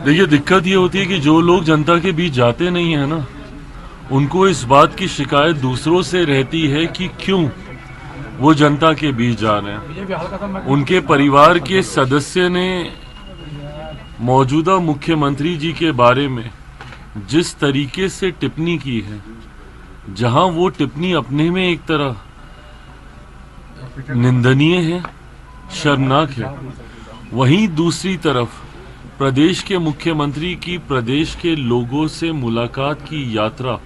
देखिए, दिक्कत ये होती है कि जो लोग जनता के बीच जाते नहीं है ना, उनको इस बात की शिकायत दूसरों से रहती है कि क्यों वो जनता के बीच जा रहे हैं। उनके परिवार के सदस्य ने मौजूदा मुख्यमंत्री जी के बारे में जिस तरीके से टिप्पणी की है, जहां वो टिप्पणी अपने में एक तरह निंदनीय है, शर्मनाक है, वहीं दूसरी तरफ प्रदेश के मुख्यमंत्री की प्रदेश के लोगों से मुलाकात की यात्रा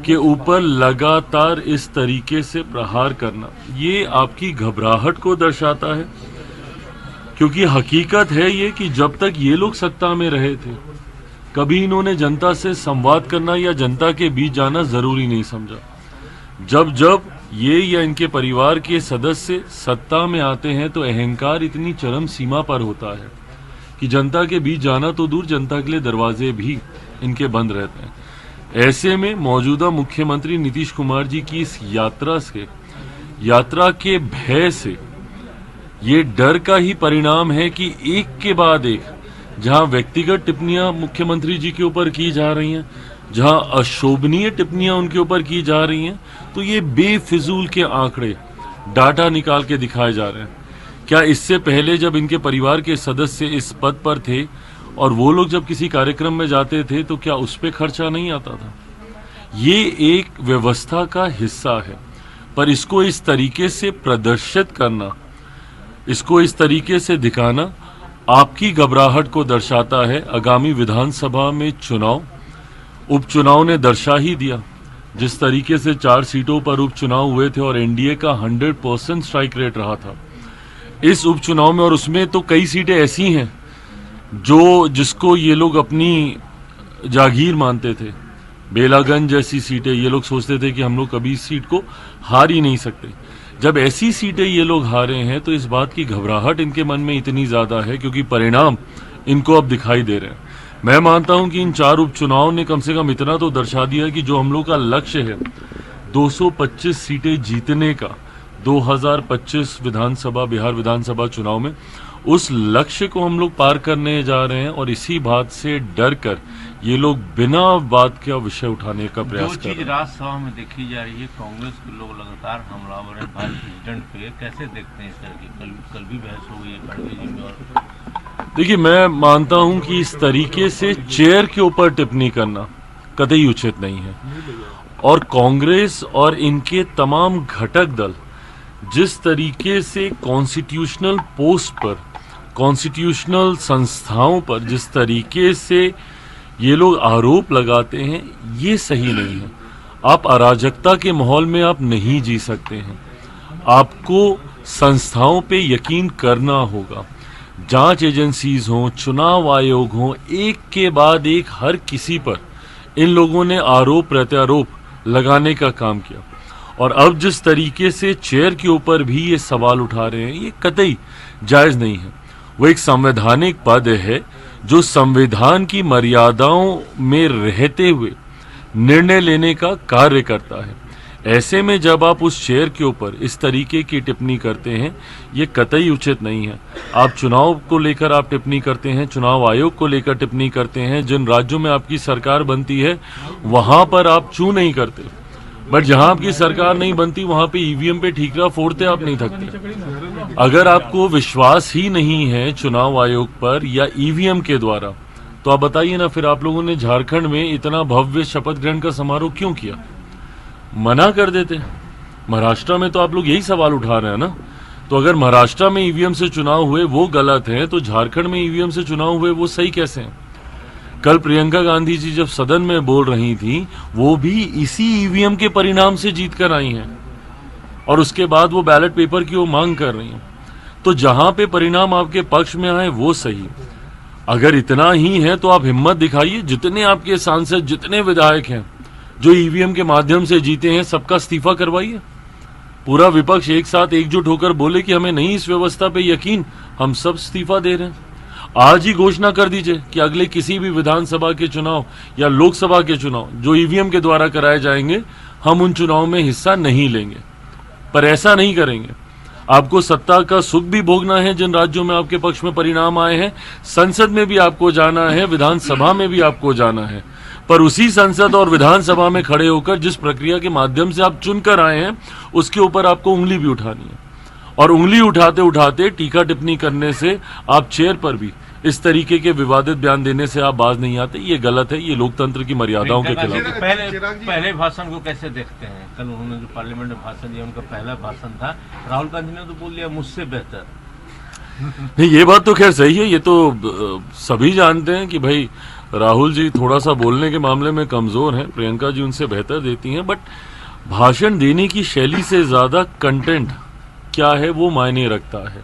के ऊपर लगातार इस तरीके से प्रहार करना, ये आपकी घबराहट को दर्शाता है। क्योंकि हकीकत है ये कि जब तक ये लोग सत्ता में रहे थे, कभी इन्होंने जनता से संवाद करना या जनता के बीच जाना जरूरी नहीं समझा। जब जब ये या इनके परिवार के सदस्य सत्ता में आते हैं तो अहंकार इतनी चरम सीमा पर होता है कि जनता के बीच जाना तो दूर, जनता के लिए दरवाजे भी इनके बंद रहते हैं। ऐसे में मौजूदा मुख्यमंत्री नीतीश कुमार जी की इस यात्रा के भय से, ये डर का ही परिणाम है कि एक के बाद एक जहां व्यक्तिगत टिप्पणियां मुख्यमंत्री जी के ऊपर की जा रही हैं, जहां अशोभनीय टिप्पणियां उनके ऊपर की जा रही हैं, तो ये बेफिजूल के आंकड़े डाटा निकाल के दिखाए जा रहे हैं। क्या इससे पहले जब इनके परिवार के सदस्य इस पद पर थे और वो लोग जब किसी कार्यक्रम में जाते थे तो क्या उस पर खर्चा नहीं आता था? ये एक व्यवस्था का हिस्सा है, पर इसको इस तरीके से प्रदर्शित करना, इसको इस तरीके से दिखाना आपकी घबराहट को दर्शाता है। आगामी विधानसभा में उपचुनाव ने दर्शा ही दिया। जिस तरीके से 4 सीटों पर उपचुनाव हुए थे और एनडीए का 100% स्ट्राइक रेट रहा था इस उपचुनाव में, और उसमें तो कई सीटें ऐसी हैं जिसको ये लोग अपनी जागीर मानते थे। बेलागंज जैसी सीटें ये लोग सोचते थे कि हम लोग कभी इस सीट को हार ही नहीं सकते। जब ऐसी सीटें ये लोग हारे हैं तो इस बात की घबराहट इनके मन में इतनी ज्यादा है क्योंकि परिणाम इनको अब दिखाई दे रहे हैं। मैं मानता हूं कि इन 4 उपचुनाव ने कम से कम इतना तो दर्शा दिया कि जो हम लोग का लक्ष्य है 225 सीटें जीतने का 2025 बिहार विधानसभा चुनाव में, उस लक्ष्य को हम लोग पार करने जा रहे हैं। और इसी बात से डर कर ये लोग बिना बात का विषय उठाने का प्रयास कर रहे हैं। राज्यसभा में देखी जा रही है, कांग्रेस के लोग लगातार हमलावर है भाई प्रेसिडेंट पे, कैसे देखते हैं सर की? कल भी बहस हो गई है खड़गे जी में। और देखिए, मैं मानता हूं कि इस तरीके से चेयर के ऊपर टिप्पणी करना कतई उचित नहीं है। और कांग्रेस और इनके तमाम घटक दल जिस तरीके से कॉन्स्टिट्यूशनल पोस्ट पर, कॉन्स्टिट्यूशनल संस्थाओं पर जिस तरीके से ये लोग आरोप लगाते हैं, ये सही नहीं है। आप अराजकता के माहौल में आप नहीं जी सकते हैं। आपको संस्थाओं पे यकीन करना होगा। जांच एजेंसीज हों, चुनाव आयोग हों, एक के बाद एक हर किसी पर इन लोगों ने आरोप प्रत्यारोप लगाने का काम किया। और अब जिस तरीके से चेयर के ऊपर भी ये सवाल उठा रहे हैं, ये कतई जायज नहीं है। वो एक संवैधानिक पद है जो संविधान की मर्यादाओं में रहते हुए निर्णय लेने का कार्य करता है। ऐसे में जब आप उस चेयर के ऊपर इस तरीके की टिप्पणी करते हैं, ये कतई उचित नहीं है। आप चुनाव को लेकर आप टिप्पणी करते हैं, चुनाव आयोग को लेकर टिप्पणी करते हैं, जिन राज्यों में आपकी सरकार बनती है वहां पर आप चू नहीं करते, बट जहां आपकी सरकार नहीं बनती वहां पे ईवीएम पे ठीकरा फोड़ते आप नहीं थकते। अगर आपको विश्वास ही नहीं है चुनाव आयोग पर या ईवीएम के द्वारा, तो आप बताइए ना, फिर आप लोगों ने झारखंड में इतना भव्य शपथ ग्रहण का समारोह क्यों किया? मना कर देते। महाराष्ट्र में तो आप लोग यही सवाल उठा रहे हैं ना। तो अगर महाराष्ट्र में ईवीएम से चुनाव हुए वो गलत है, तो झारखंड में ईवीएम से चुनाव हुए वो सही कैसे हैं? कल प्रियंका गांधी जी जब सदन में बोल रही थी, वो भी इसी ईवीएम के परिणाम से जीत कर आई हैं और उसके बाद वो बैलेट पेपर की वो मांग कर रही हैं। तो जहां पे परिणाम आपके पक्ष में आए वो सही। अगर इतना ही है तो आप हिम्मत दिखाइए, जितने आपके सांसद, जितने विधायक हैं जो ईवीएम के माध्यम से जीते हैं, सबका इस्तीफा करवाइए। पूरा विपक्ष एक साथ एकजुट होकर बोले कि हमें नहीं इस व्यवस्था पे यकीन, हम सब इस्तीफा दे रहे हैं। आज ही घोषणा कर दीजिए कि अगले किसी भी विधानसभा के चुनाव या लोकसभा के चुनाव जो ईवीएम के द्वारा कराए जाएंगे, हम उन चुनाव में हिस्सा नहीं लेंगे। पर ऐसा नहीं करेंगे। आपको सत्ता का सुख भी भोगना है जिन राज्यों में आपके पक्ष में परिणाम आए हैं, संसद में भी आपको जाना है, विधानसभा में भी आपको जाना है, पर उसी संसद और विधानसभा में खड़े होकर जिस प्रक्रिया के माध्यम से आप चुनकर आए हैं उसके ऊपर आपको उंगली भी उठानी है। और उंगली उठाते उठाते टीका टिप्पणी करने से आप चेयर पर भी इस तरीके के विवादित बयान देने से आप बाज नहीं आते। ये गलत है, ये लोकतंत्र की मर्यादाओं के खिलाफ है। पहले भाषण को कैसे देखते हैं? कल उन्होंने जो पार्लियामेंट में भाषण दिया, उनका पहला भाषण था, राहुल गांधी ने तो बोल दिया मुझसे बेहतर। नहीं, ये बात तो खैर सही है, ये तो सभी जानते हैं कि भाई राहुल जी थोड़ा सा बोलने के मामले में कमजोर हैं, प्रियंका जी उनसे बेहतर देती हैं, बट भाषण देने की शैली से ज्यादा कंटेंट क्या है वो मायने रखता है।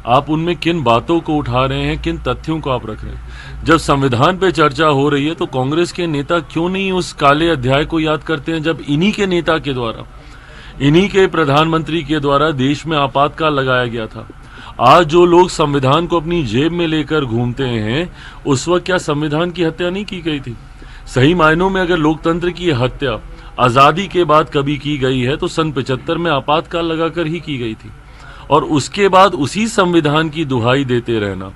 आप उनमें किन बातों को उठा रहे हैं, किन तथ्यों को आप रख रहे हैं। जब संविधान पे चर्चा हो रही है तो कांग्रेस के नेता क्यों नहीं उस काले अध्याय को याद करते हैं जब इन्हीं के नेता के द्वारा, इन्हीं के प्रधानमंत्री के द्वारा देश में आपातकाल लगाया गया था। आज जो लोग संविधान को अपनी जेब में लेकर घूमते हैं, उस वक्त क्या संविधान की हत्या नहीं की गई थी? सही मायनों में अगर लोकतंत्र की हत्या आजादी के बाद कभी की गई है तो सन 75 में आपातकाल लगाकर ही की गई थी। और उसके बाद उसी संविधान की दुहाई देते रहना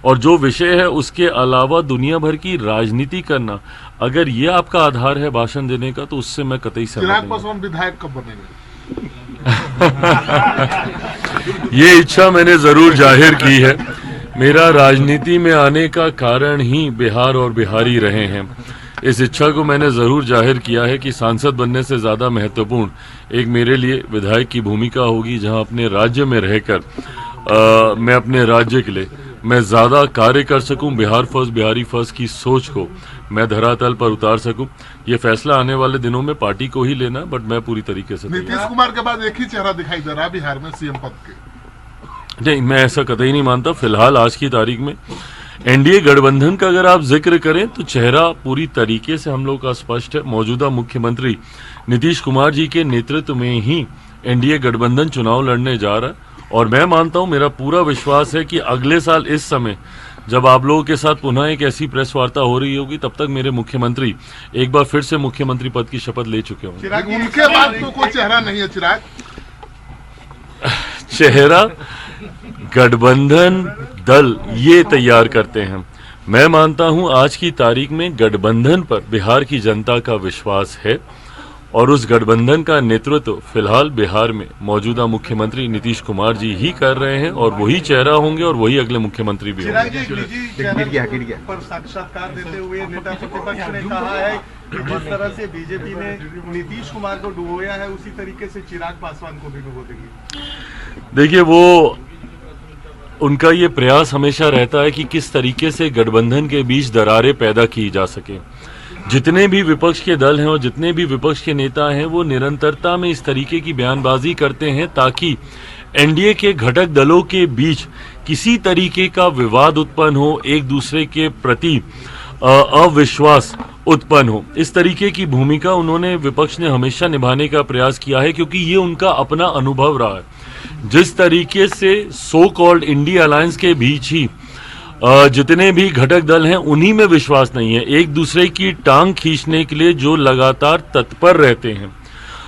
और जो विषय है उसके अलावा दुनिया भर की राजनीति करना, अगर ये आपका आधार है भाषण देने का तो उससे मैं कतई सहमत नहीं। चिराग पासवान विधायक कब बनेंगे? ये इच्छा मैंने जरूर जाहिर की है। मेरा राजनीति में आने का कारण ही बिहार और बिहारी रहे हैं। इस इच्छा को मैंने जरूर जाहिर किया है कि सांसद बनने से ज्यादा महत्वपूर्ण एक मेरे लिए विधायक की भूमिका होगी, जहां अपने राज्य में रहकर मैं अपने राज्य के लिए मैं ज्यादा कार्य कर सकूं, बिहार फर्स्ट बिहारी फर्स्ट की सोच को मैं धरातल पर उतार सकूं। ये फैसला आने वाले दिनों में पार्टी को ही लेना, बट मैं पूरी तरीके से नीतीश कुमार के बाद एक ही चेहरा दिखाई दे रहा है बिहार में सीएम पद के। नहीं, मैं ऐसा कतई नहीं मानता। फिलहाल आज की तारीख में एनडीए गठबंधन का अगर आप जिक्र करें तो चेहरा पूरी तरीके से हम लोग का स्पष्ट है। मौजूदा मुख्यमंत्री नीतीश कुमार जी के नेतृत्व में ही एनडीए गठबंधन चुनाव लड़ने जा रहा है और मैं मानता हूं, मेरा पूरा विश्वास है कि अगले साल इस समय जब आप लोगों के साथ पुनः एक ऐसी प्रेस वार्ता हो रही होगी, तब तक मेरे मुख्यमंत्री एक बार फिर से मुख्यमंत्री पद की शपथ ले चुके होंगे। चिराग उनके बाद तो कोई चेहरा नहीं है। चिराग चेहरा गठबंधन दल ये तैयार करते हैं। मैं मानता हूं आज की तारीख में गठबंधन पर बिहार की जनता का विश्वास है और उस गठबंधन का नेतृत्व फिलहाल बिहार में मौजूदा मुख्यमंत्री नीतीश कुमार जी ही कर रहे हैं और वही चेहरा होंगे और वही अगले मुख्यमंत्री भी होंगे। पर साक्षात्कार देते हुए नेता प्रतिपक्ष ने कहा है कि जिस तरह से बीजेपी ने नीतीश कुमार को डुबोया है उसी तरीके से चिराग पासवान को भी डुबो देगी। देखिए, वो उनका ये प्रयास हमेशा रहता है कि किस तरीके से गठबंधन के बीच दरारें पैदा की जा सके। जितने भी विपक्ष के दल हैं और जितने भी विपक्ष के नेता हैं वो निरंतरता में इस तरीके की बयानबाजी करते हैं ताकि एनडीए के घटक दलों के बीच किसी तरीके का विवाद उत्पन्न हो, एक दूसरे के प्रति अविश्वास उत्पन्न हो। इस तरीके की भूमिका उन्होंने विपक्ष ने हमेशा निभाने का प्रयास किया है क्योंकि ये उनका अपना अनुभव रहा है। जिस तरीके से सो कॉल्ड इंडिया अलायंस के बीच ही जितने भी घटक दल हैं उन्हीं में विश्वास नहीं है, एक दूसरे की टांग खींचने के लिए जो लगातार तत्पर रहते हैं।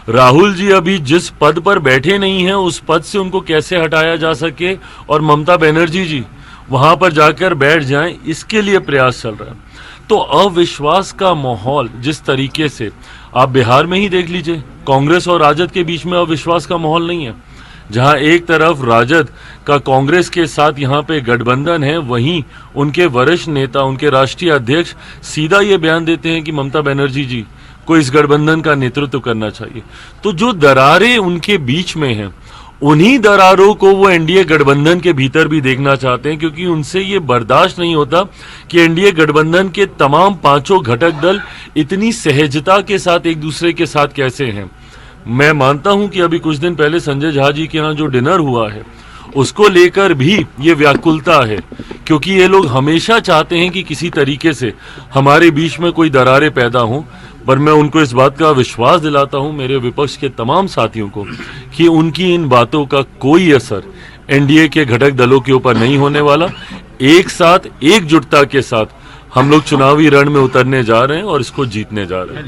राहुल जी अभी जिस पद पर बैठे नहीं हैं उस पद से उनको कैसे हटाया जा सके और ममता बनर्जी जी वहां पर जाकर बैठ जाएं, इसके लिए प्रयास चल रहा है। तो अविश्वास का माहौल जिस तरीके से आप बिहार में ही देख लीजिए, कांग्रेस और राजद के बीच में अविश्वास का माहौल नहीं है। जहां एक तरफ राजद का कांग्रेस के साथ यहां पे गठबंधन है, वहीं उनके वरिष्ठ नेता, उनके राष्ट्रीय अध्यक्ष सीधा ये बयान देते हैं कि ममता बनर्जी जी को इस गठबंधन का नेतृत्व करना चाहिए। तो जो दरारें उनके बीच में हैं, उन्हीं दरारों को वो एनडीए गठबंधन के भीतर भी देखना चाहते हैं क्योंकि उनसे ये बर्दाश्त नहीं होता कि एनडीए गठबंधन के तमाम पांचों घटक दल इतनी सहजता के साथ एक दूसरे के साथ कैसे हैं। मैं मानता हूं कि अभी कुछ दिन पहले संजय झा जी के यहाँ जो डिनर हुआ है उसको लेकर भी ये व्याकुलता है क्योंकि ये लोग हमेशा चाहते हैं कि किसी तरीके से हमारे बीच में कोई दरारें पैदा हों। पर मैं उनको इस बात का विश्वास दिलाता हूं, मेरे विपक्ष के तमाम साथियों को, कि उनकी इन बातों का कोई असर एनडीए के घटक दलों के ऊपर नहीं होने वाला। एक साथ एकजुटता के साथ हम लोग चुनावी रण में उतरने जा रहे हैं और इसको जीतने जा रहे हैं।